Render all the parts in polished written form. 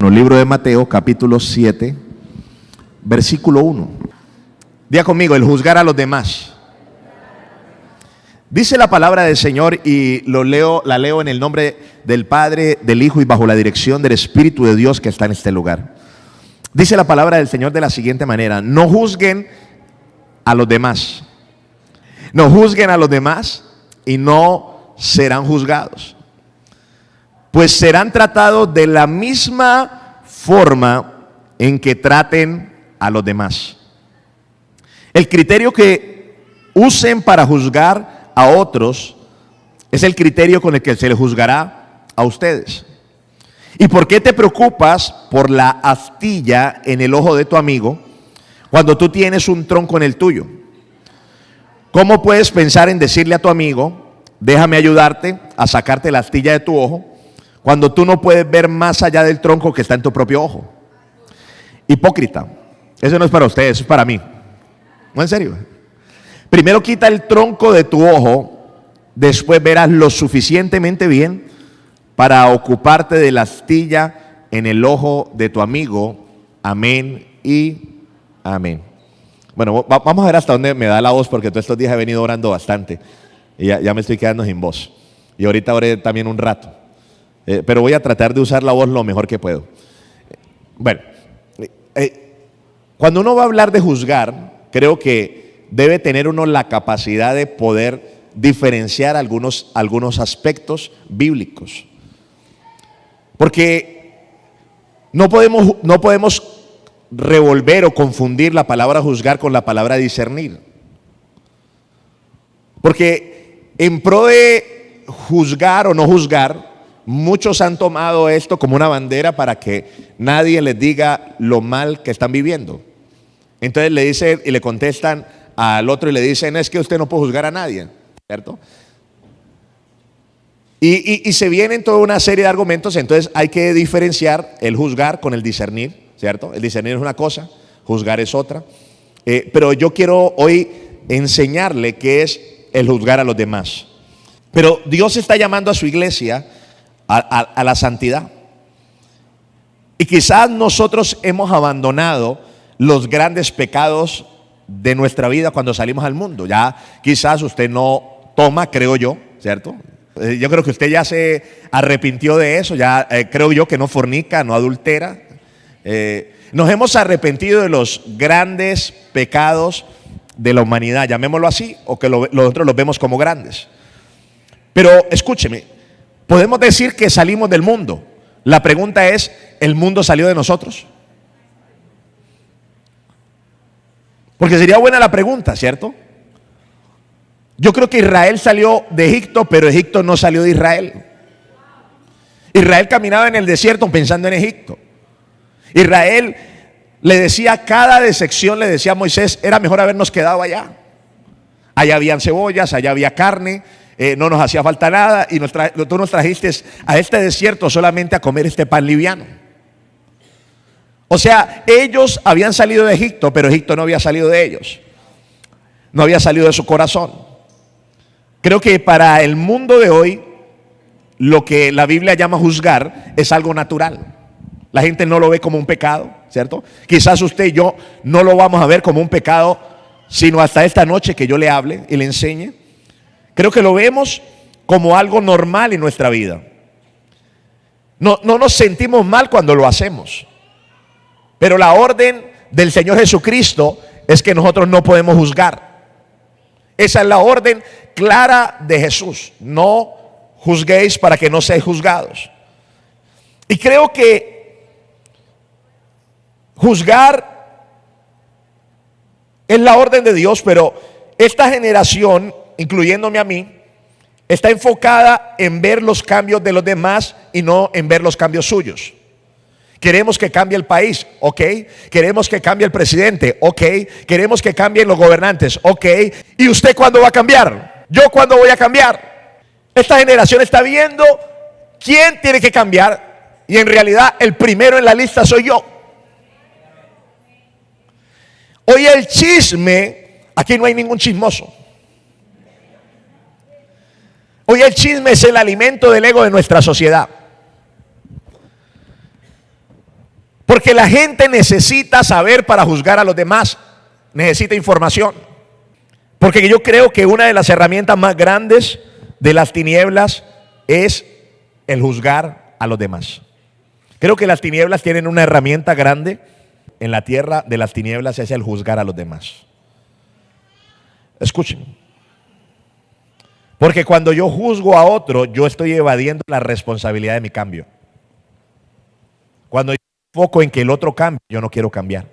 El libro de Mateo, capítulo 7, versículo 1. Diga conmigo, el juzgar a los demás. Dice la palabra del Señor y la leo en el nombre del Padre, del Hijo y bajo la dirección del Espíritu de Dios que está en este lugar. Dice la palabra del Señor de la siguiente manera: no juzguen a los demás. No juzguen a los demás y no serán juzgados, pues serán tratados de la misma forma en que traten a los demás. El criterio que usen para juzgar a otros es el criterio con el que se les juzgará a ustedes. ¿Y por qué te preocupas por la astilla en el ojo de tu amigo cuando tú tienes un tronco en el tuyo? ¿Cómo puedes pensar en decirle a tu amigo: déjame ayudarte a sacarte la astilla de tu ojo, cuando tú no puedes ver más allá del tronco que está en tu propio ojo? Hipócrita. Eso no es para ustedes, eso es para mí. No, en serio. Primero quita el tronco de tu ojo, después verás lo suficientemente bien para ocuparte de la astilla en el ojo de tu amigo. Amén y amén. Bueno, vamos a ver hasta dónde me da la voz, porque todos estos días he venido orando bastante y ya me estoy quedando sin voz. Y ahorita oré también un rato. Pero voy a tratar de usar la voz lo mejor que puedo. Bueno, cuando uno va a hablar de juzgar, creo que debe tener uno la capacidad de poder diferenciar algunos aspectos bíblicos. Porque no podemos revolver o confundir la palabra juzgar con la palabra discernir. Porque en pro de juzgar o no juzgar, muchos han tomado esto como una bandera para que nadie les diga lo mal que están viviendo. Entonces le dicen y le contestan al otro y le dicen: es que usted no puede juzgar a nadie, ¿cierto? Y se vienen toda una serie de argumentos. Entonces hay que diferenciar el juzgar con el discernir, ¿cierto? El discernir es una cosa, juzgar es otra. Pero yo quiero hoy enseñarle qué es el juzgar a los demás. Pero Dios está llamando a su iglesia a la santidad. Y quizás nosotros hemos abandonado los grandes pecados de nuestra vida cuando salimos al mundo. Ya quizás usted no toma, creo yo, ¿cierto? Yo creo que usted ya se arrepintió de eso. Ya creo yo que no fornica, no adultera. Nos hemos arrepentido de los grandes pecados de la humanidad, llamémoslo así, o que nosotros los vemos como grandes. Pero escúcheme, podemos decir que salimos del mundo. La pregunta es: ¿el mundo salió de nosotros? Porque sería buena la pregunta, ¿cierto? Yo creo que Israel salió de Egipto, pero Egipto no salió de Israel. Israel caminaba en el desierto pensando en Egipto. Israel le decía, cada decepción le decía a Moisés: era mejor habernos quedado allá. Allá habían cebollas, allá había carne, no nos hacía falta nada, y tú nos trajiste a este desierto solamente a comer este pan liviano. O sea, ellos habían salido de Egipto, pero Egipto no había salido de ellos. No había salido de su corazón. Creo que para el mundo de hoy, lo que la Biblia llama juzgar es algo natural. La gente no lo ve como un pecado, ¿cierto? Quizás usted y yo no lo vamos a ver como un pecado, sino hasta esta noche que yo le hable y le enseñe. Creo que lo vemos como algo normal en nuestra vida. No nos sentimos mal cuando lo hacemos. Pero la orden del Señor Jesucristo es que nosotros no podemos juzgar. Esa es la orden clara de Jesús: no juzguéis para que no seáis juzgados. Y creo que juzgar es la orden de Dios, pero esta generación, incluyéndome a mí, está enfocada en ver los cambios de los demás y no en ver los cambios suyos. Queremos que cambie el país, ok. Queremos que cambie el presidente, ok. Queremos que cambien los gobernantes, ok. ¿Y usted cuándo va a cambiar? ¿Yo cuándo voy a cambiar? Esta generación está viendo quién tiene que cambiar, y en realidad el primero en la lista soy yo. Hoy el chisme, aquí no hay ningún chismoso. Hoy el chisme es el alimento del ego de nuestra sociedad. Porque la gente necesita saber para juzgar a los demás. Necesita información. Porque yo creo que una de las herramientas más grandes de las tinieblas es el juzgar a los demás. Creo que las tinieblas tienen una herramienta grande en la tierra de las tinieblas, es el juzgar a los demás. Escuchen. Porque cuando yo juzgo a otro, yo estoy evadiendo la responsabilidad de mi cambio. Cuando yo enfoco en que el otro cambie, yo no quiero cambiar.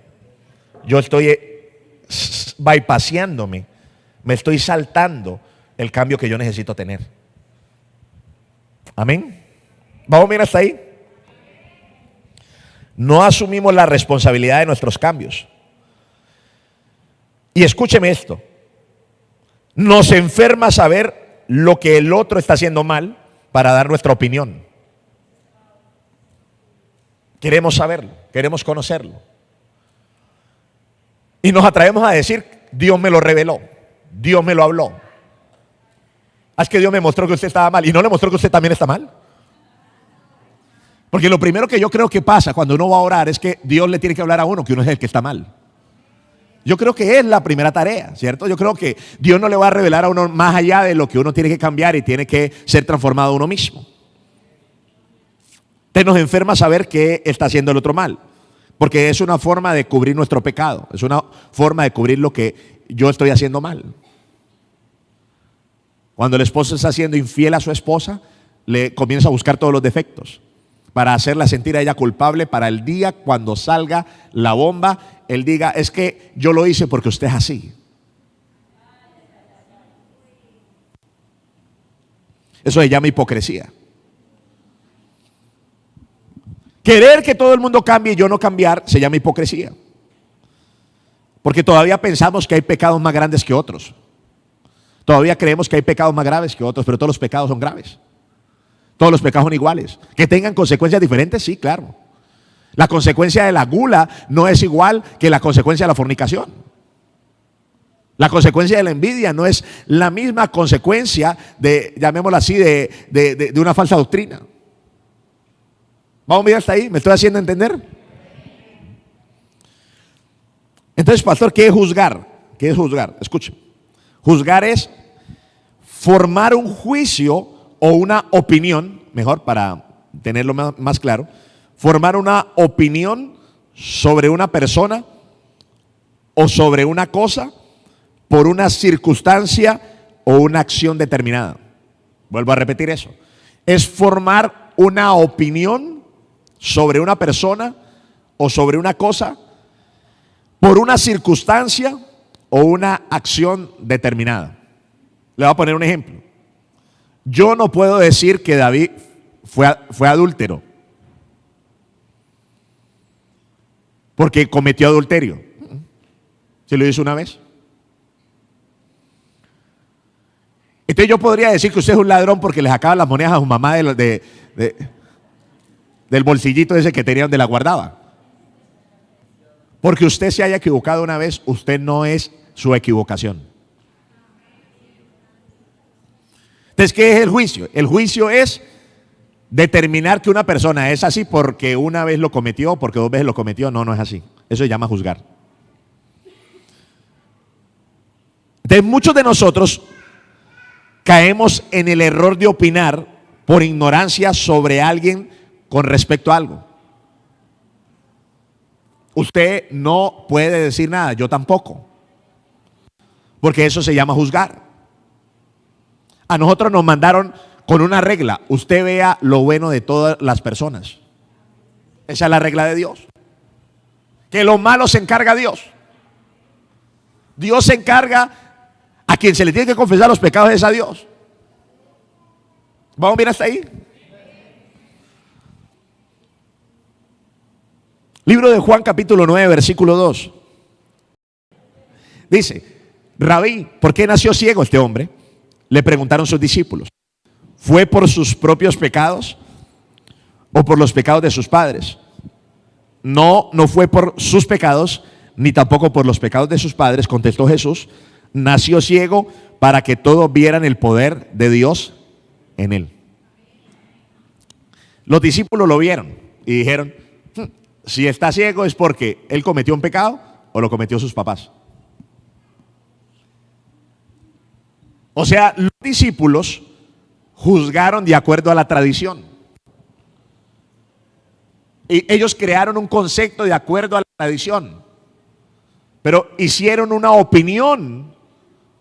Yo estoy bypaseándome, me estoy saltando el cambio que yo necesito tener. Amén. Vamos bien hasta ahí. No asumimos la responsabilidad de nuestros cambios. Y escúcheme esto. Nos enferma saber lo que el otro está haciendo mal para dar nuestra opinión. Queremos saberlo, queremos conocerlo. Y nos atrevemos a decir, Dios me lo reveló, Dios me lo habló. Es que Dios me mostró que usted estaba mal y no le mostró que usted también está mal. Porque lo primero que yo creo que pasa cuando uno va a orar es que Dios le tiene que hablar a uno que uno es el que está mal. Yo creo que es la primera tarea, ¿cierto? Yo creo que Dios no le va a revelar a uno más allá de lo que uno tiene que cambiar y tiene que ser transformado uno mismo. Entonces nos enferma saber qué está haciendo el otro mal, porque es una forma de cubrir nuestro pecado, es una forma de cubrir lo que yo estoy haciendo mal. Cuando el esposo está siendo infiel a su esposa, le comienza a buscar todos los defectos para hacerla sentir a ella culpable, para el día cuando salga la bomba, él diga, es que yo lo hice porque usted es así. Eso se llama hipocresía. Querer que todo el mundo cambie y yo no cambiar se llama hipocresía. Porque todavía pensamos que hay pecados más grandes que otros. Todavía creemos que hay pecados más graves que otros, pero todos los pecados son graves. Todos los pecados son iguales. Que tengan consecuencias diferentes, sí, claro. La consecuencia de la gula no es igual que la consecuencia de la fornicación. La consecuencia de la envidia no es la misma consecuencia de, llamémoslo así, de una falsa doctrina. Vamos a mirar hasta ahí, ¿me estoy haciendo entender? Entonces, pastor, ¿qué es juzgar? ¿Qué es juzgar? Escuchen. Juzgar es formar un juicio o una opinión, mejor para tenerlo más claro, formar una opinión sobre una persona o sobre una cosa por una circunstancia o una acción determinada. Vuelvo a repetir eso. Es formar una opinión sobre una persona o sobre una cosa por una circunstancia o una acción determinada. Le voy a poner un ejemplo. Yo no puedo decir que David fue adúltero porque cometió adulterio. Se lo hizo una vez. Entonces yo podría decir que usted es un ladrón porque le sacaba las monedas a su mamá del bolsillito ese que tenía donde la guardaba. Porque usted se haya equivocado una vez, usted no es su equivocación. Entonces, ¿qué es el juicio? El juicio es determinar que una persona es así porque una vez lo cometió, porque dos veces lo cometió. No, no es así. Eso se llama juzgar. Entonces, muchos de nosotros caemos en el error de opinar por ignorancia sobre alguien con respecto a algo. Usted no puede decir nada, yo tampoco, porque eso se llama juzgar. A nosotros nos mandaron con una regla: usted vea lo bueno de todas las personas. Esa es la regla de Dios. Que lo malo se encarga Dios. Dios se encarga, a quien se le tiene que confesar los pecados es a Dios. ¿Vamos bien hasta ahí? Libro de Juan capítulo 9 versículo 2. Dice: Rabí, ¿por qué nació ciego este hombre? Le preguntaron sus discípulos. ¿Fue por sus propios pecados o por los pecados de sus padres? No, no fue por sus pecados, ni tampoco por los pecados de sus padres, contestó Jesús. Nació ciego para que todos vieran el poder de Dios en él. Los discípulos lo vieron y dijeron: Si está ciego es porque él cometió un pecado o lo cometió sus papás. O sea, los discípulos juzgaron de acuerdo a la tradición. Y ellos crearon un concepto de acuerdo a la tradición. Pero hicieron una opinión.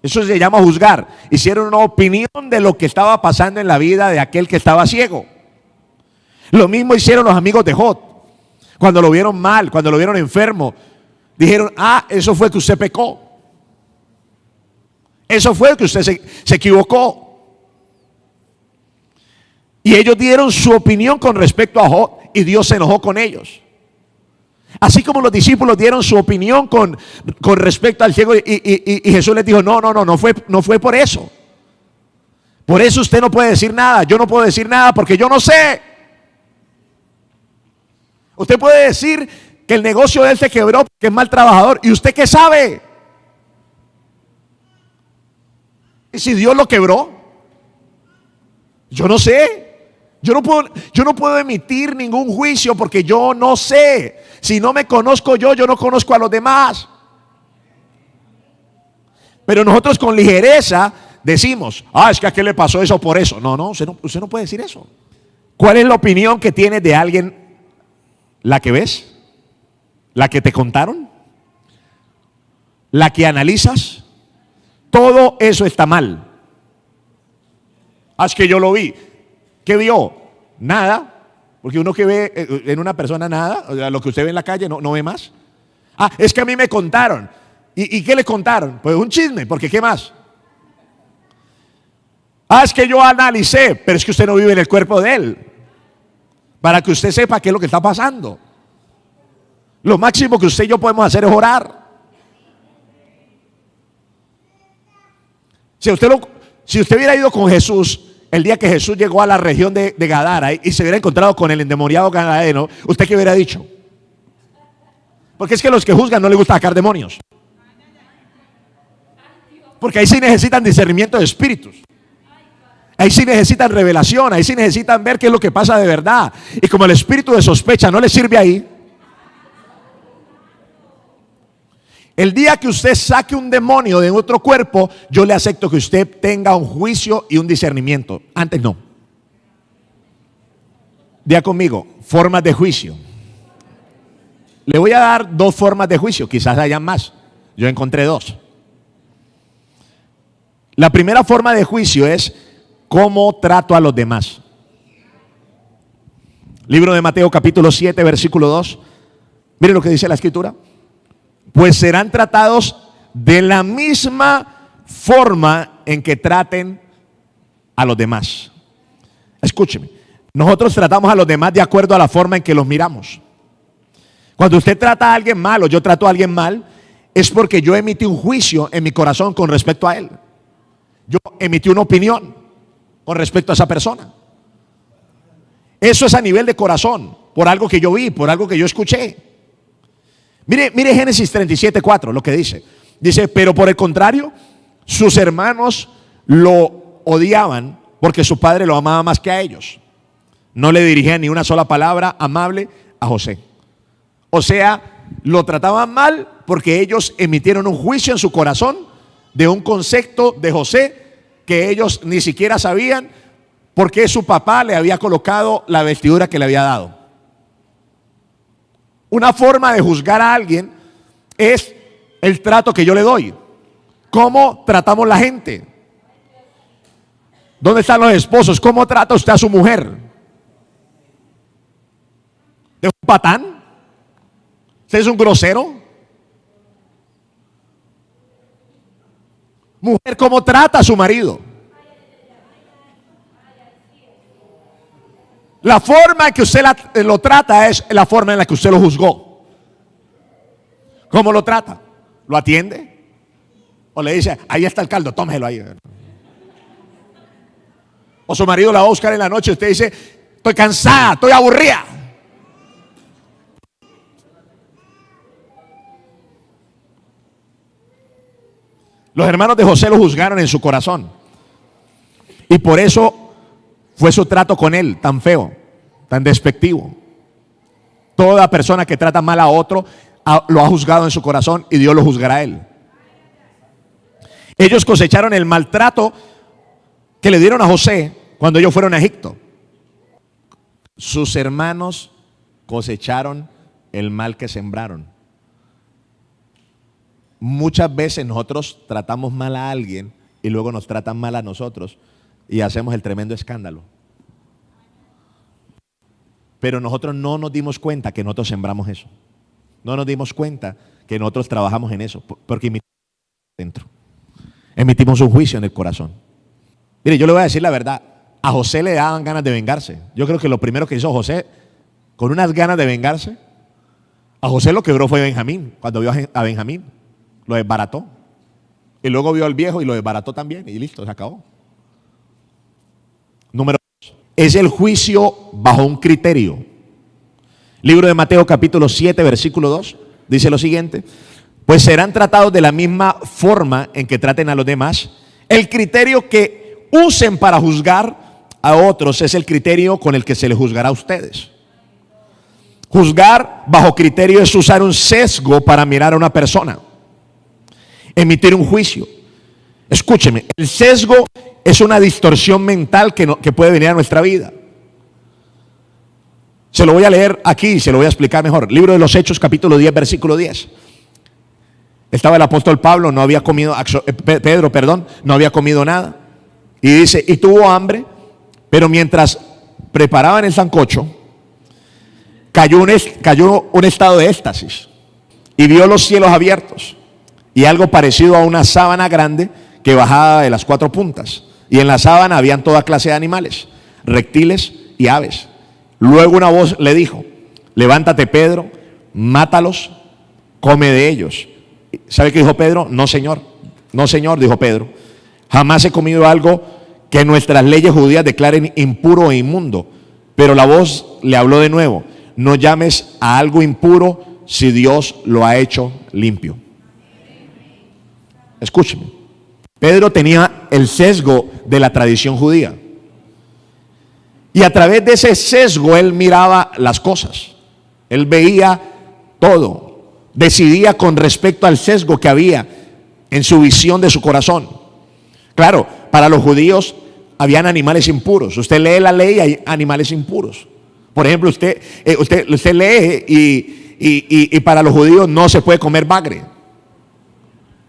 Eso se llama juzgar. Hicieron una opinión de lo que estaba pasando en la vida de aquel que estaba ciego. Lo mismo hicieron los amigos de Job. Cuando lo vieron mal, cuando lo vieron enfermo, dijeron, eso fue que usted pecó. Eso fue que usted se equivocó. Y ellos dieron su opinión con respecto a Job y Dios se enojó con ellos. Así como los discípulos dieron su opinión con respecto al ciego y Jesús les dijo, no fue por eso. Por eso usted no puede decir nada, yo no puedo decir nada porque yo no sé. Usted puede decir que el negocio de él se quebró porque es mal trabajador. ¿Y usted qué sabe? ¿Y si Dios lo quebró? Yo no sé. Yo no puedo emitir ningún juicio porque yo no sé. Si no me conozco yo no conozco a los demás. Pero nosotros con ligereza decimos, es que a qué le pasó eso por eso. No, usted no puede decir eso. ¿Cuál es la opinión que tienes de alguien? ¿La que ves? ¿La que te contaron? ¿La que analizas? Todo eso está mal. Es que yo lo vi. ¿Qué vio? Nada. Porque uno que ve en una persona nada, o sea, lo que usted ve en la calle no ve más. Es que a mí me contaron. ¿Y qué le contaron? Pues un chisme, porque ¿qué más? Es que yo analicé, pero es que usted no vive en el cuerpo de él. Para que usted sepa qué es lo que está pasando. Lo máximo que usted y yo podemos hacer es orar. Si usted hubiera ido con Jesús el día que Jesús llegó a la región de Gadara y se hubiera encontrado con el endemoniado gadareno, ¿usted qué hubiera dicho? Porque es que a los que juzgan no les gusta sacar demonios. Porque ahí sí necesitan discernimiento de espíritus. Ahí sí necesitan revelación, ahí sí necesitan ver qué es lo que pasa de verdad. Y como el espíritu de sospecha no le sirve ahí, el día que usted saque un demonio de otro cuerpo, yo le acepto que usted tenga un juicio y un discernimiento. Antes no. Diga conmigo, formas de juicio. Le voy a dar 2 formas de juicio, quizás hayan más. Yo encontré 2. La primera forma de juicio es cómo trato a los demás. Libro de Mateo capítulo 7 versículo 2. Mire lo que dice la escritura. Pues serán tratados de la misma forma en que traten a los demás. Escúcheme, nosotros tratamos a los demás de acuerdo a la forma en que los miramos. Cuando usted trata a alguien mal o yo trato a alguien mal, es porque yo emití un juicio en mi corazón con respecto a él. Yo emití una opinión con respecto a esa persona. Eso es a nivel de corazón, por algo que yo vi, por algo que yo escuché. Mire Génesis 37:4, lo que dice. Dice, pero por el contrario, sus hermanos lo odiaban porque su padre lo amaba más que a ellos. No le dirigían ni una sola palabra amable a José. O sea, lo trataban mal porque ellos emitieron un juicio en su corazón de un concepto de José que ellos ni siquiera sabían por qué su papá le había colocado la vestidura que le había dado. Una forma de juzgar a alguien es el trato que yo le doy. ¿Cómo tratamos la gente? ¿Dónde están los esposos? ¿Cómo trata usted a su mujer? ¿Es un patán? ¿Usted es un grosero? Mujer, ¿cómo trata a su marido? La forma en que usted lo trata es la forma en la que usted lo juzgó. ¿Cómo lo trata? ¿Lo atiende? ¿O le dice, ahí está el caldo, tómelo ahí? O su marido la va a buscar en la noche y usted dice, estoy cansada, estoy aburrida. Los hermanos de José lo juzgaron en su corazón. Y por eso fue su trato con él tan feo, tan despectivo. Toda persona que trata mal a otro lo ha juzgado en su corazón y Dios lo juzgará a él. Ellos cosecharon el maltrato que le dieron a José cuando ellos fueron a Egipto. Sus hermanos cosecharon el mal que sembraron. Muchas veces nosotros tratamos mal a alguien y luego nos tratan mal a nosotros y hacemos el tremendo escándalo. Pero nosotros no nos dimos cuenta que nosotros sembramos eso. No nos dimos cuenta que nosotros trabajamos en eso, porque emitimos un juicio en el corazón. Mire, yo le voy a decir la verdad. A José le daban ganas de vengarse. Yo creo que lo primero que hizo José, con unas ganas de vengarse, a José lo quebró fue Benjamín. Cuando vio a Benjamín, lo desbarató. Y luego vio al viejo y lo desbarató también. Y listo, se acabó. Número 2. Es el juicio bajo un criterio. Libro de Mateo capítulo 7, versículo 2. Dice lo siguiente. Pues serán tratados de la misma forma en que traten a los demás. El criterio que usen para juzgar a otros es el criterio con el que se les juzgará a ustedes. Juzgar bajo criterio es usar un sesgo para mirar a una persona. Emitir un juicio. Escúcheme, el sesgo es una distorsión mental que puede venir a nuestra vida. Se lo voy a leer aquí y se lo voy a explicar mejor. Libro de los Hechos, capítulo 10, versículo 10. Estaba el apóstol Pablo, no había comido, Pedro, perdón, no había comido nada. Y dice, y tuvo hambre, pero mientras preparaban el sancocho, cayó un estado de éxtasis y vio los cielos abiertos y algo parecido a una sábana grande que bajaba de las 4 puntas. Y en la sábana habían toda clase de animales, reptiles y aves. Luego una voz le dijo, levántate Pedro, mátalos, come de ellos. ¿Sabe qué dijo Pedro? No señor, dijo Pedro. Jamás he comido algo que nuestras leyes judías declaren impuro e inmundo. Pero la voz le habló de nuevo, no llames a algo impuro si Dios lo ha hecho limpio. Escúcheme, Pedro tenía el sesgo de la tradición judía. Y a través de ese sesgo él miraba las cosas. Él veía todo. Decidía con respecto al sesgo que había en su visión de su corazón. Claro, para los judíos habían animales impuros. Usted lee la ley y hay animales impuros. Por ejemplo, usted lee y para los judíos no se puede comer bagre.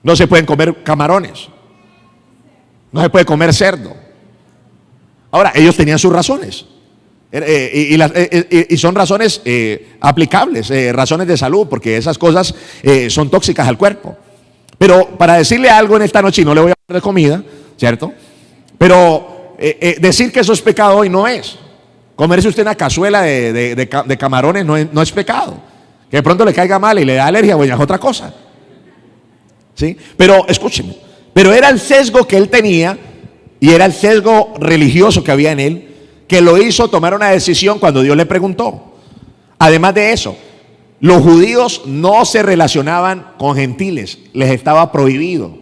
No se pueden comer camarones. No se puede comer cerdo. Ahora, ellos tenían sus razones. Y son razones aplicables, razones de salud, porque esas cosas son tóxicas al cuerpo. Pero para decirle algo en esta noche, y no le voy a hablar de comida, ¿cierto? Pero decir que eso es pecado hoy no es. Comerse usted una cazuela de camarones no es pecado. Que de pronto le caiga mal y le da alergia, bueno, es otra cosa. ¿Sí? Pero escúcheme, pero era el sesgo que él tenía y era el sesgo religioso que había en él que lo hizo tomar una decisión cuando Dios le preguntó. Además de eso, los judíos no se relacionaban con gentiles, les estaba prohibido.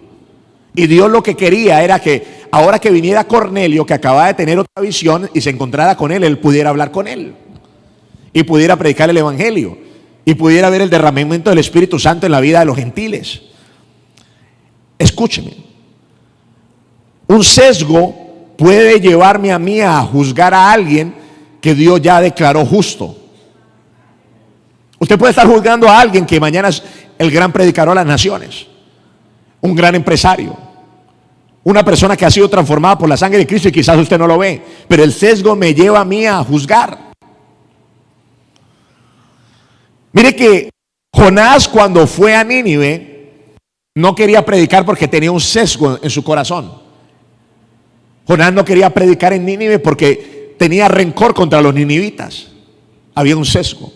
Y Dios lo que quería era que ahora que viniera Cornelio, que acababa de tener otra visión y se encontrara con él pudiera hablar con él y pudiera predicar el evangelio y pudiera ver el derramamiento del Espíritu Santo en la vida de los gentiles. Escúcheme, un sesgo puede llevarme a mí a juzgar a alguien que Dios ya declaró justo. Usted puede estar juzgando a alguien que mañana es el gran predicador de las naciones, un gran empresario, una persona que ha sido transformada por la sangre de Cristo y quizás usted no lo ve, pero el sesgo me lleva a mí a juzgar. Mire que Jonás, cuando fue a Nínive, no quería predicar porque tenía un sesgo en su corazón. Jonás no quería predicar en Nínive porque tenía rencor contra los ninivitas. Había un sesgo.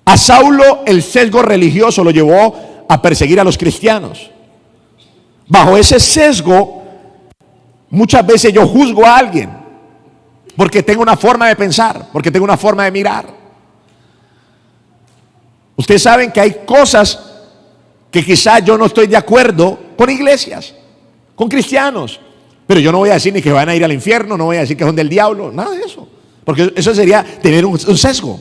A Saulo el sesgo religioso lo llevó a perseguir a los cristianos. Bajo ese sesgo, muchas veces yo juzgo a alguien porque tengo una forma de pensar, porque tengo una forma de mirar. Ustedes saben que hay cosas que quizás yo no estoy de acuerdo con iglesias, con cristianos, pero yo no voy a decir ni que van a ir al infierno, no voy a decir que son del diablo, nada de eso. Porque eso sería tener un sesgo.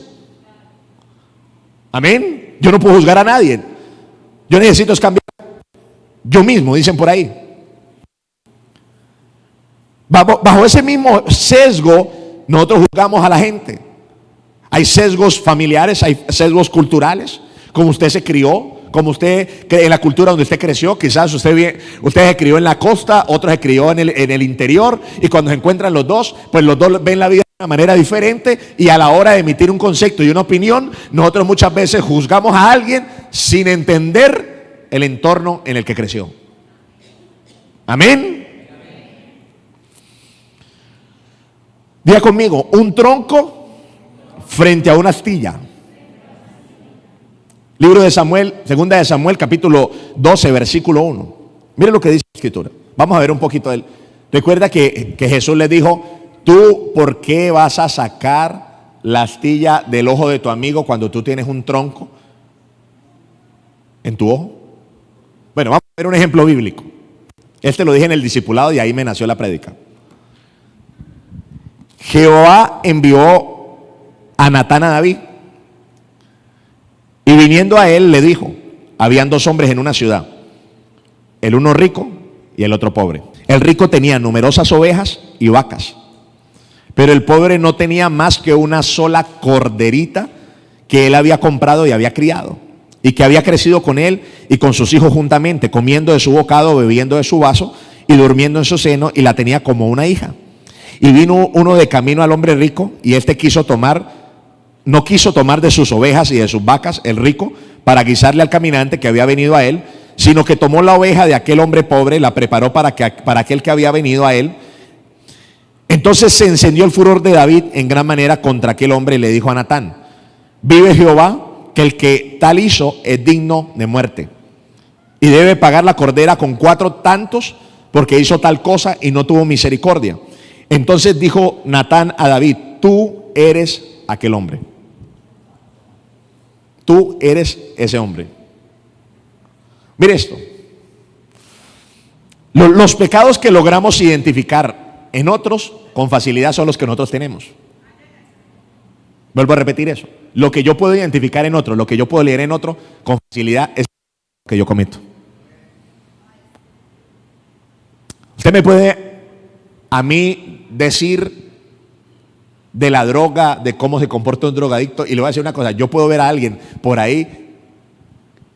Amén. Yo no puedo juzgar a nadie. Yo necesito cambiar yo mismo, dicen por ahí. Bajo ese mismo sesgo, nosotros juzgamos a la gente. Hay sesgos familiares, hay sesgos culturales, como usted se crió, como usted, en la cultura donde usted creció. Quizás usted se crió en la costa, otro se crió en el interior, y cuando se encuentran los dos, pues los dos ven la vida de una manera diferente, y a la hora de emitir un concepto y una opinión, nosotros muchas veces juzgamos a alguien sin entender el entorno en el que creció. Amén. Diga conmigo: un tronco frente a una astilla. Libro de Samuel, segunda de Samuel, capítulo 12, versículo 1. Mire lo que dice la escritura. Vamos a ver un poquito de él. Recuerda que Jesús le dijo: ¿tú por qué vas a sacar la astilla del ojo de tu amigo cuando tú tienes un tronco en tu ojo? Bueno, vamos a ver un ejemplo bíblico. Este lo dije en el discipulado y ahí me nació la prédica. Jehová envió a Natán a David, y viniendo a él le dijo: habían dos hombres en una ciudad, el uno rico y el otro pobre. El rico tenía numerosas ovejas y vacas, pero el pobre no tenía más que una sola corderita que él había comprado y había criado, y que había crecido con él y con sus hijos juntamente, comiendo de su bocado, bebiendo de su vaso y durmiendo en su seno, y la tenía como una hija. Y vino uno de camino al hombre rico, y este no quiso tomar de sus ovejas y de sus vacas, el rico, para guisarle al caminante que había venido a él, sino que tomó la oveja de aquel hombre pobre, la preparó para aquel que había venido a él. Entonces se encendió el furor de David en gran manera contra aquel hombre, y le dijo a Natán: vive Jehová, que el que tal hizo es digno de muerte, y debe pagar la cordera con 4 tantos, porque hizo tal cosa y no tuvo misericordia. Entonces dijo Natán a David: tú eres aquel hombre. Tú eres ese hombre. Mire esto. Los pecados que logramos identificar en otros con facilidad son los que nosotros tenemos. Vuelvo a repetir eso. Lo que yo puedo identificar en otro, lo que yo puedo leer en otro con facilidad, es lo que yo cometo. Usted me puede a mí decir de la droga, de cómo se comporta un drogadicto, y le voy a decir una cosa: yo puedo ver a alguien por ahí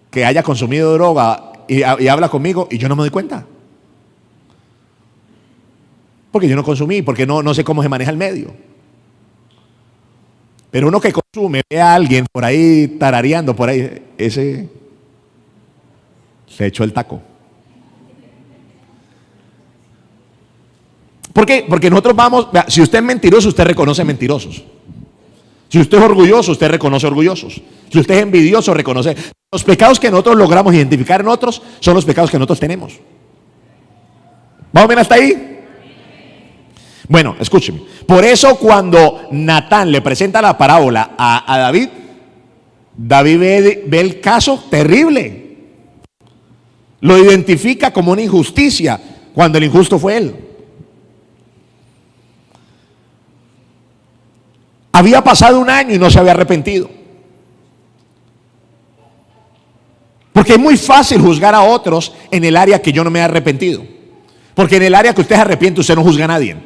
que haya consumido droga y habla conmigo y yo no me doy cuenta, porque yo no consumí, porque no sé cómo se maneja el medio. Pero uno que consume, ve a alguien por ahí tarareando por ahí, ese se echó el taco. ¿Por qué? Porque nosotros vamos, si usted es mentiroso, usted reconoce mentirosos. Si usted es orgulloso, usted reconoce orgullosos. Si usted es envidioso, reconoce. Los pecados que nosotros logramos identificar en otros son los pecados que nosotros tenemos. ¿Vamos bien hasta ahí? Bueno, escúcheme. Por eso cuando Natán le presenta la parábola a David, David ve el caso terrible. Lo identifica como una injusticia, cuando el injusto fue él. Había pasado 1 año y no se había arrepentido. Porque es muy fácil juzgar a otros en el área que yo no me he arrepentido. Porque en el área que usted se arrepiente, usted no juzga a nadie.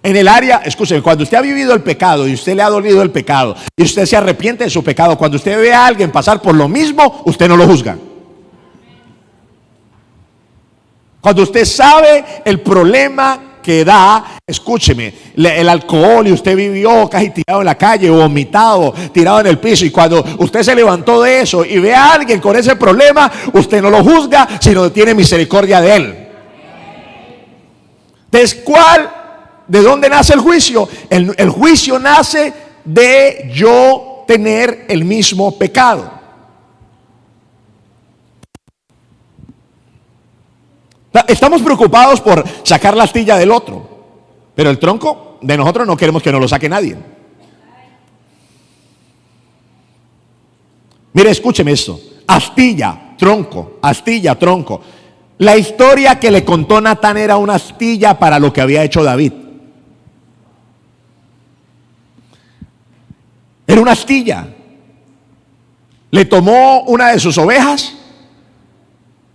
En el área, escúcheme, cuando usted ha vivido el pecado y usted le ha dolido el pecado y usted se arrepiente de su pecado, cuando usted ve a alguien pasar por lo mismo, usted no lo juzga. Cuando usted sabe el problema que da, escúcheme, el alcohol, y usted vivió casi tirado en la calle, vomitado, tirado en el piso, y cuando usted se levantó de eso y ve a alguien con ese problema, usted no lo juzga, sino tiene misericordia de él. Entonces, ¿de dónde nace el juicio? El juicio nace de yo tener el mismo pecado. Estamos preocupados por sacar la astilla del otro, pero el tronco de nosotros no queremos que nos lo saque nadie. Mire, escúcheme esto: astilla, tronco, astilla, tronco. La historia que le contó Natán era una astilla para lo que había hecho David. Era una astilla. Le tomó una de sus ovejas,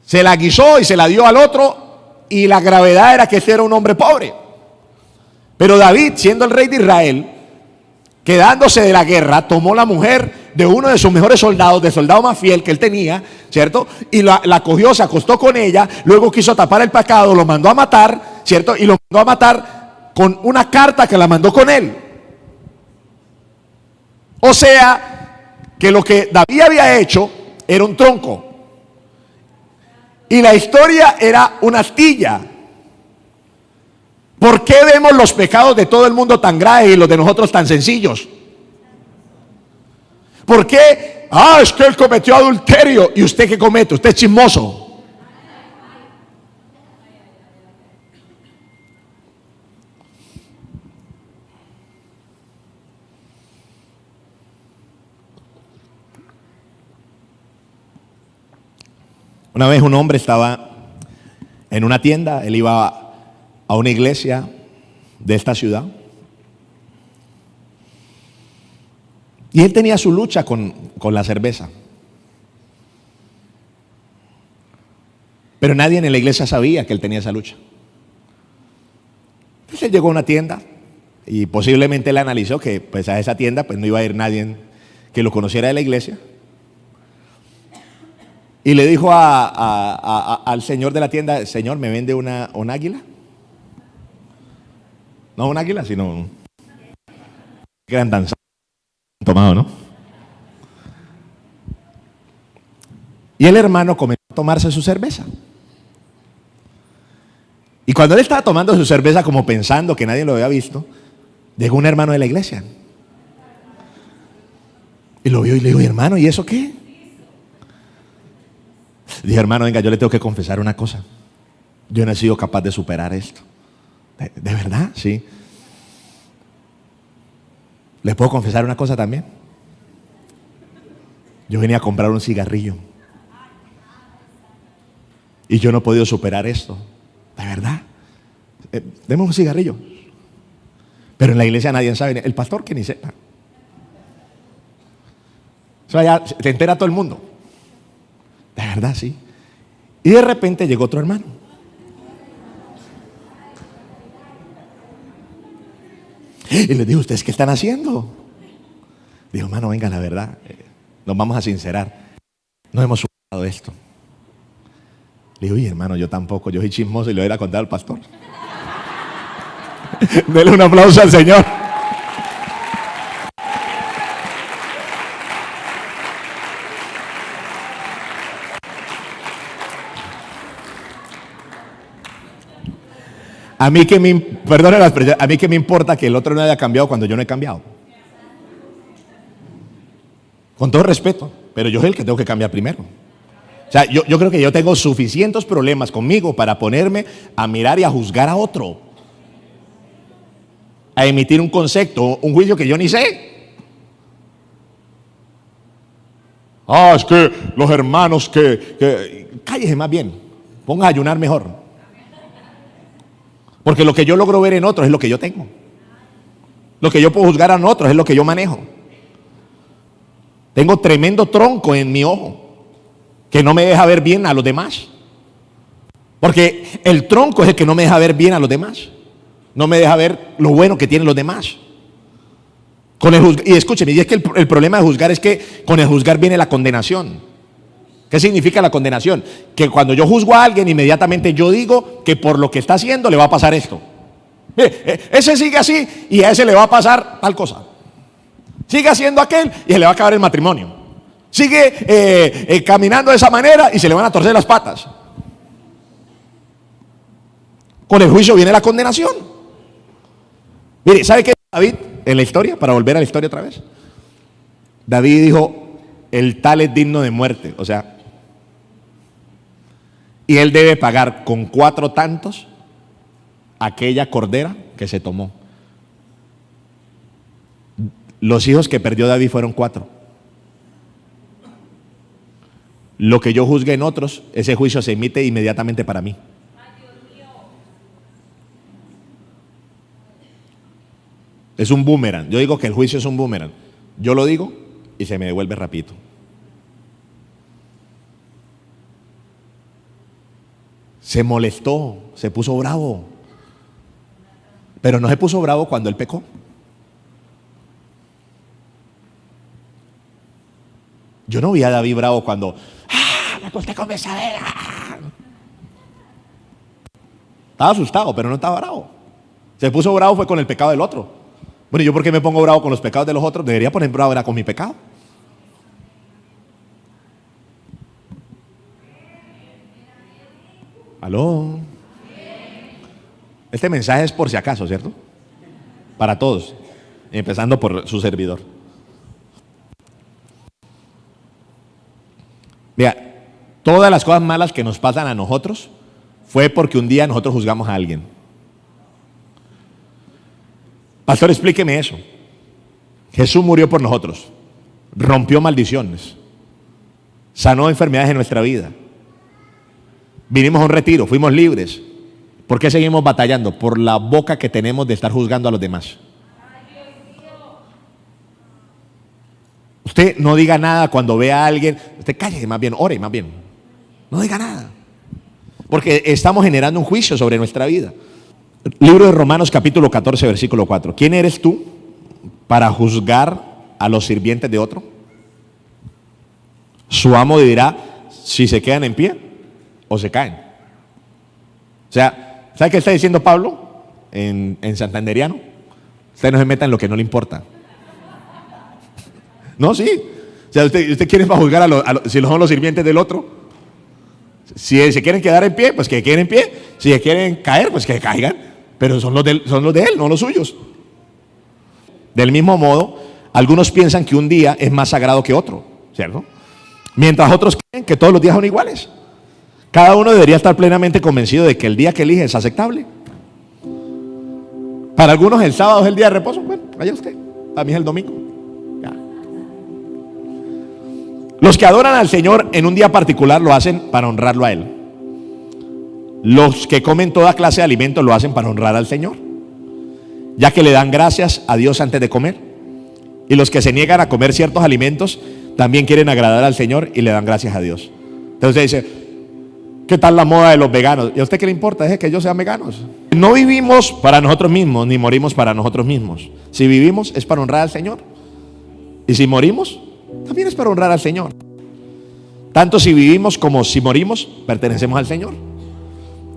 se la guisó y se la dio al otro, y la gravedad era que este era un hombre pobre. Pero David, siendo el rey de Israel, quedándose de la guerra, tomó la mujer de uno de sus mejores soldados, del soldado más fiel que él tenía, ¿cierto? Y la cogió, se acostó con ella, luego quiso tapar el pecado, lo mandó a matar, ¿cierto? Y lo mandó a matar con una carta que la mandó con él. O sea, que lo que David había hecho era un tronco. Y la historia era una astilla. ¿Por qué vemos los pecados de todo el mundo tan graves y los de nosotros tan sencillos? ¿Por qué? Es que él cometió adulterio. ¿Y usted qué comete? Usted es chismoso. Una vez un hombre estaba en una tienda, él iba a una iglesia de esta ciudad, y él tenía su lucha con la cerveza. Pero nadie en la iglesia sabía que él tenía esa lucha. Entonces él llegó a una tienda y posiblemente él analizó que pues a esa tienda pues no iba a ir nadie que lo conociera de la iglesia. Y le dijo al señor de la tienda: Señor, ¿me vende un águila? No un águila, sino que eran tan tomado, ¿no? Y el hermano comenzó a tomarse su cerveza. Y cuando él estaba tomando su cerveza, como pensando que nadie lo había visto, llegó un hermano de la iglesia. Y lo vio y le dijo: hermano, ¿y eso qué? Dije: hermano, venga, yo le tengo que confesar una cosa. Yo no he sido capaz de superar esto. ¿De verdad? Sí. ¿Les puedo confesar una cosa también? Yo venía a comprar un cigarrillo y yo no he podido superar esto. ¿De verdad? Deme un cigarrillo. Pero en la iglesia nadie sabe, el pastor que ni sepa. Eso allá te entera todo el mundo. De verdad, sí. Y de repente llegó otro hermano. Y les dijo: ¿ustedes qué están haciendo? Dijo: hermano, venga, la verdad, nos vamos a sincerar, no hemos superado esto. Le digo: y hermano, yo tampoco, yo soy chismoso y le voy a ir a contar al pastor. Dele un aplauso al Señor. A mí que me, perdone la expresión, a mí que me importa que el otro no haya cambiado cuando yo no he cambiado. Con todo respeto, pero yo soy el que tengo que cambiar primero. O sea, yo creo que yo tengo suficientes problemas conmigo para ponerme a mirar y a juzgar a otro, a emitir un concepto, un juicio que yo ni sé. Es que los hermanos cállese más bien, ponga a ayunar mejor. Porque lo que yo logro ver en otros es lo que yo tengo. Lo que yo puedo juzgar en otros es lo que yo manejo. Tengo tremendo tronco en mi ojo que no me deja ver bien a los demás. Porque el tronco es el que no me deja ver bien a los demás. No me deja ver lo bueno que tienen los demás. Y escúcheme, y es que el problema de juzgar es que con el juzgar viene la condenación. ¿Qué significa la condenación? Que cuando yo juzgo a alguien, inmediatamente yo digo que por lo que está haciendo le va a pasar esto. Mire, ese sigue así y a ese le va a pasar tal cosa. Sigue haciendo aquel y se le va a acabar el matrimonio. Sigue caminando de esa manera y se le van a torcer las patas. Con el juicio viene la condenación. Mire, ¿sabe qué David en la historia? Para volver a la historia otra vez. David dijo: el tal es digno de muerte. O sea, y él debe pagar con 4 tantos aquella cordera que se tomó. Los hijos que perdió David fueron 4. Lo que yo juzgue en otros, ese juicio se emite inmediatamente para mí. Es un boomerang. Yo digo que el juicio es un boomerang. Yo lo digo y se me devuelve rapidito. Se molestó, se puso bravo. Pero no se puso bravo cuando él pecó. Yo no vi a David bravo cuando me acosté con Betsabé. Estaba asustado, pero no estaba bravo. Se puso bravo fue con el pecado del otro. Bueno, ¿yo por qué me pongo bravo con los pecados de los otros? Debería poner bravo era con mi pecado. ¿Aló? Este mensaje es por si acaso, ¿cierto? Para todos, empezando por su servidor. Mira, todas las cosas malas que nos pasan a nosotros fue porque un día nosotros juzgamos a alguien. Pastor, explíqueme eso. Jesús murió por nosotros, rompió maldiciones, sanó enfermedades en nuestra vida. Vinimos a un retiro, fuimos libres. ¿Por qué seguimos batallando? Por la boca que tenemos de estar juzgando a los demás. Usted no diga nada cuando vea a alguien. Usted cállese más bien, ore más bien. No diga nada. Porque estamos generando un juicio sobre nuestra vida. Libro de Romanos capítulo 14 versículo 4. ¿Quién eres tú para juzgar a los sirvientes de otro? Su amo dirá si se quedan en pie o se caen. O sea, ¿sabe qué está diciendo Pablo en santanderiano? Usted no se meta en lo que no le importa. No, sí. O sea, usted quiere para juzgar si son los sirvientes del otro. Si se quieren quedar en pie, pues que queden en pie. Si se quieren caer, pues que caigan. Pero son los de él, no los suyos. Del mismo modo, algunos piensan que un día es más sagrado que otro, ¿cierto? Mientras otros creen que todos los días son iguales. Cada uno debería estar plenamente convencido de que el día que elige es aceptable. Para algunos el sábado es el día de reposo. Bueno, vaya usted. Para mí es el domingo. Ya. Los que adoran al Señor en un día particular lo hacen para honrarlo a Él. Los que comen toda clase de alimentos lo hacen para honrar al Señor, ya que le dan gracias a Dios antes de comer. Y los que se niegan a comer ciertos alimentos también quieren agradar al Señor y le dan gracias a Dios. Entonces dice, ¿qué tal la moda de los veganos? ¿Y a usted qué le importa? Es que ellos sean veganos. No vivimos para nosotros mismos, ni morimos para nosotros mismos. Si vivimos es para honrar al Señor. Y si morimos, también es para honrar al Señor. Tanto si vivimos como si morimos, pertenecemos al Señor.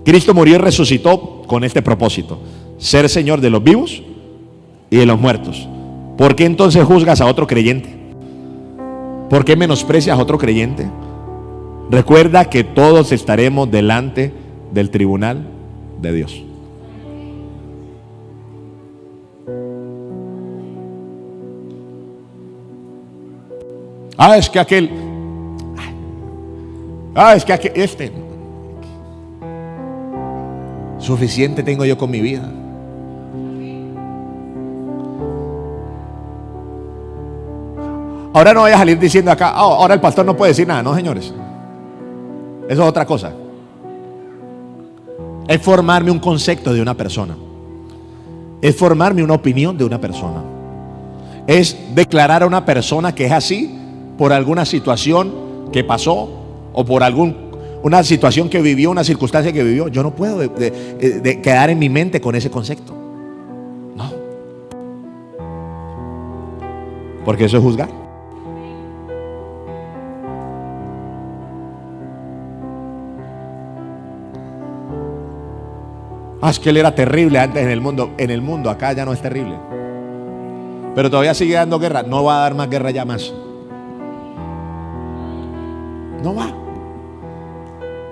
Cristo murió y resucitó con este propósito: ser Señor de los vivos y de los muertos. ¿Por qué entonces juzgas a otro creyente? ¿Por qué menosprecias a otro creyente? Recuerda que todos estaremos delante del tribunal de Dios. Es que aquel. Es que aquel. Suficiente tengo yo con mi vida. Ahora no vaya a salir diciendo acá, ahora el pastor no puede decir nada. No, señores. Eso es otra cosa. Es formarme un concepto de una persona. Es formarme una opinión de una persona. Es declarar a una persona que es así por alguna situación que pasó o por una situación que vivió, una circunstancia que vivió. Yo no puedo de quedar en mi mente con ese concepto. No. Porque eso es juzgar. Es que él era terrible antes en el mundo. En el mundo, acá ya no es terrible. Pero todavía sigue dando guerra. No va a dar más guerra ya más. No va.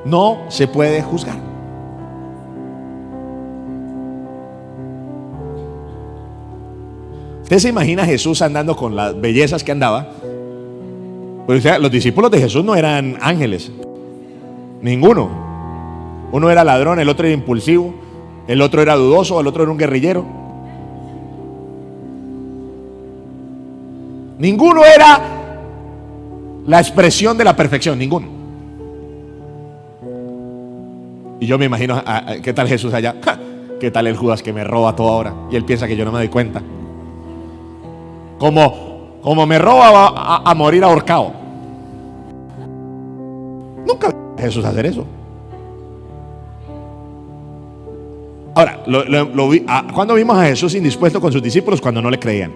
No se puede juzgar. ¿Usted se imagina a Jesús andando con las bellezas que andaba? Pues, o sea, los discípulos de Jesús no eran ángeles. Ninguno. Uno era ladrón, el otro era impulsivo, el otro era dudoso, el otro era un guerrillero. Ninguno era la expresión de la perfección, ninguno. Y yo me imagino, ¿qué tal Jesús allá? ¿Qué tal el Judas que me roba todo ahora? Y él piensa que yo no me doy cuenta. Como como me roba va a morir ahorcado. Nunca vi a Jesús hacer eso. Ahora, ¿cuándo vimos a Jesús indispuesto con sus discípulos? Cuando no le creían.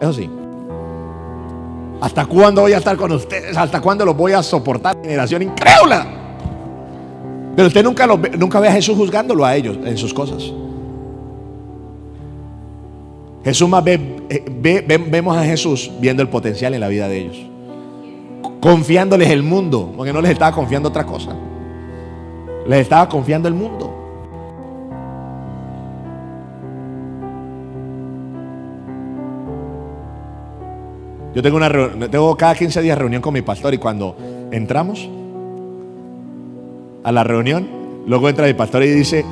Eso sí. ¿Hasta cuándo voy a estar con ustedes? ¿Hasta cuándo los voy a soportar? Generación incrédula. Pero usted nunca ve a Jesús juzgándolo a ellos en sus cosas. Jesús más vemos a Jesús viendo el potencial en la vida de ellos, confiándoles el mundo, porque no les estaba confiando otra cosa, les estaba confiando el mundo. Yo tengo cada 15 días reunión con mi pastor, y cuando entramos a la reunión, luego entra mi pastor y dice: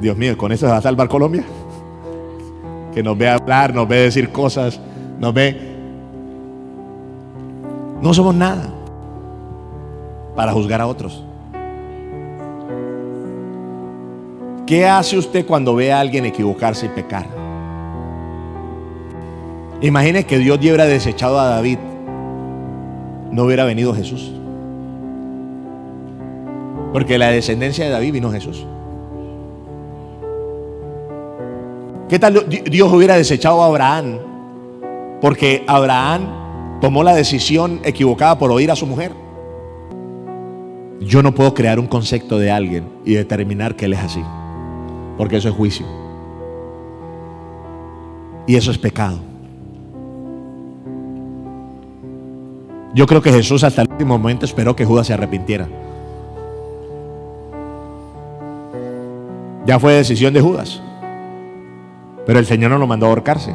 Dios mío, ¿con eso se va a salvar Colombia? Que nos ve hablar, nos ve decir cosas, nos ve. No somos nada para juzgar a otros. ¿Qué hace usted cuando ve a alguien equivocarse y pecar? Imagine que Dios hubiera desechado a David, no hubiera venido Jesús, porque de la descendencia de David vino Jesús. ¿Qué tal Dios hubiera desechado a Abraham, porque Abraham tomó la decisión equivocada por oír a su mujer? Yo no puedo crear un concepto de alguien y determinar que él es así, porque eso es juicio y eso es pecado. Yo creo que Jesús hasta el último momento esperó que Judas se arrepintiera. Ya fue decisión de Judas, pero el Señor no lo mandó a ahorcarse.